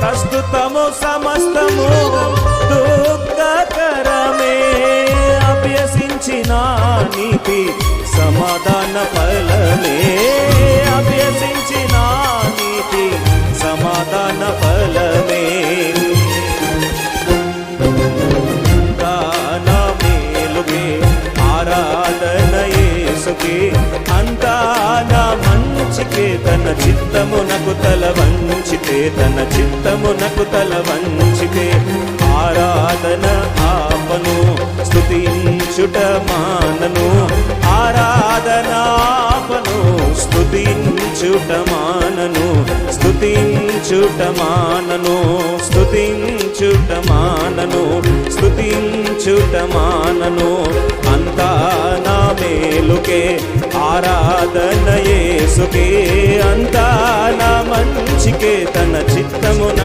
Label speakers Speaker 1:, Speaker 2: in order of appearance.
Speaker 1: ప్రస్తుతము సమస్తము దుఃఖకరమే, అభ్యసించిన నీతి సమాధాన ఫలమే, అభ్యసించిన నీతి సమాధాన ఫలమే. నా మేలుకే ఆరాధన యేసుకే, అంతా నా మంచికే, తన చిత్తమునకు తల వంచితే, తన చిత్తమునకు తల వంచితే, ఆరాధన ఆపను స్తుతించుట మానను, ఆరాధన ఆపను స్తుతించుట మానను, స్తుతించుట మానను, స్తుతించుట మానను, స్తుతించుట మానను. అంతా నా మేలుకే ఆరాధన యేసుకే, అంతా నా మంచికే, తన చిత్తమున